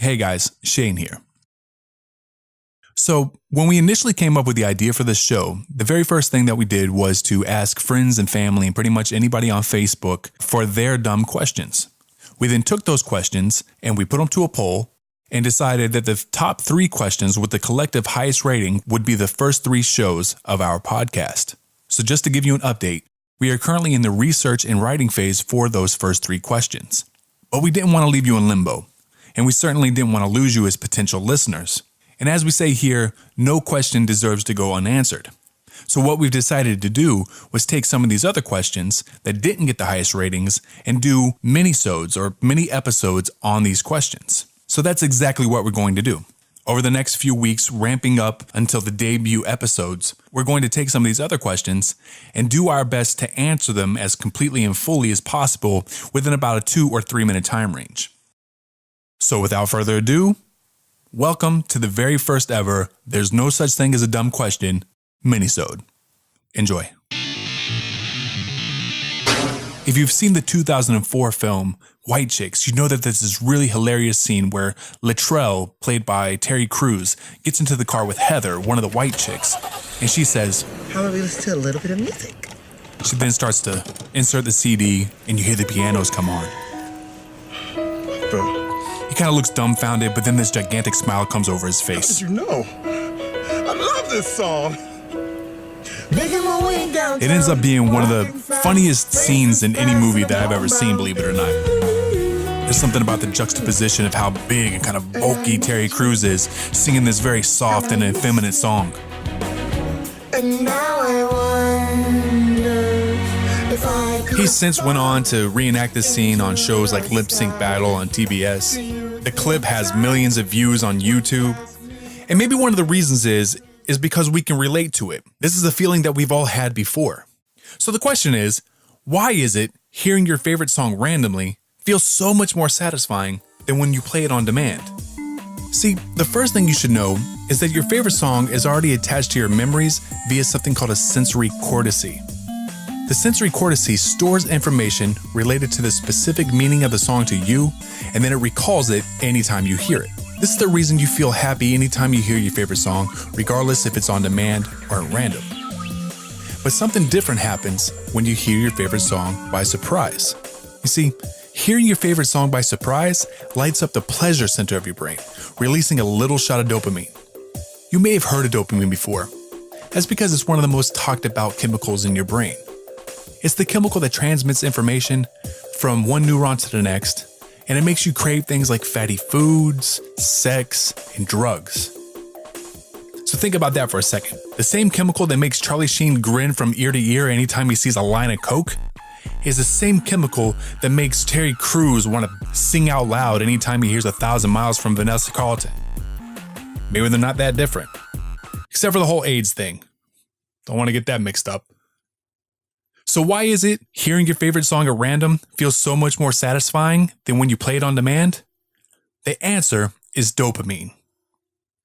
Hey guys, Shane here. So, when we initially came up with the idea for this show, the very first thing that we did was to ask friends and family and pretty much anybody on Facebook for their dumb questions. We then took those questions and we put them to a poll and decided that the top 3 questions with the collective highest rating would be the first 3 shows of our podcast. So just to give you an update, we are currently in the research and writing phase for those first 3 questions. But we didn't want to leave you in limbo, and we certainly didn't want to lose you as potential listeners. And as we say here, no question deserves to go unanswered. So what we've decided to do was take some of these other questions that didn't get the highest ratings and do mini-sodes or mini episodes on these questions. So that's exactly what we're going to do. Over the next few weeks, ramping up until the debut episodes, we're going to take some of these other questions and do our best to answer them as completely and fully as possible within about a 2 or 3 minute time range. So without further ado, welcome to the very first ever There's No Such Thing as a Dumb Question minisode. Enjoy. If you've seen the 2004 film White Chicks, you know that there's this really hilarious scene where Latrell, played by Terry Crews, gets into the car with Heather, one of the white chicks, and she says, "How about we listen to a little bit of music?" She then starts to insert the CD, and you hear the pianos come on. Bro. He kind of looks dumbfounded, but then this gigantic smile comes over his face. How did you know? I love this song. It ends up being one of the funniest scenes in any movie that I've ever seen, believe it or not. There's something about the juxtaposition of how big and kind of bulky Terry Crews is, singing this very soft and effeminate song. He since went on to reenact this scene on shows like Lip Sync Battle on TBS. The clip has millions of views on YouTube. And maybe one of the reasons is because we can relate to it. This is a feeling that we've all had before. So the question is, why is it hearing your favorite song randomly feels so much more satisfying than when you play it on demand? See, the first thing you should know is that your favorite song is already attached to your memories via something called a sensory cortice. The sensory cortice stores information related to the specific meaning of the song to you, and then it recalls it anytime you hear it. This is the reason you feel happy anytime you hear your favorite song, regardless if it's on demand or at random. But something different happens when you hear your favorite song by surprise. You see, hearing your favorite song by surprise lights up the pleasure center of your brain, releasing a little shot of dopamine. You may have heard of dopamine before. That's because it's one of the most talked about chemicals in your brain. It's the chemical that transmits information from one neuron to the next, and it makes you crave things like fatty foods, sex, and drugs. So think about that for a second. The same chemical that makes Charlie Sheen grin from ear to ear anytime he sees a line of Coke is the same chemical that makes Terry Crews want to sing out loud anytime he hears 1,000 Miles from Vanessa Carlton. Maybe they're not that different. Except for the whole AIDS thing. Don't want to get that mixed up. So why is it hearing your favorite song at random feels so much more satisfying than when you play it on demand? The answer is dopamine.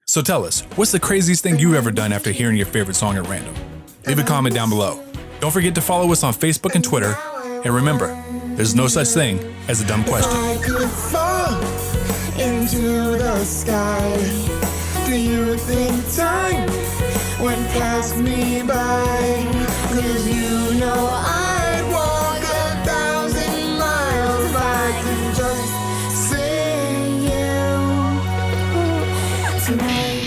So tell us, what's the craziest thing you've ever done after hearing your favorite song at random? Leave a comment down below. Don't forget to follow us on Facebook and Twitter. And remember, there's no such thing as a dumb question. If I could fall into the sky, do you think time would pass me by? 'Cause you know I'd walk 1,000 miles if I could just see you tonight.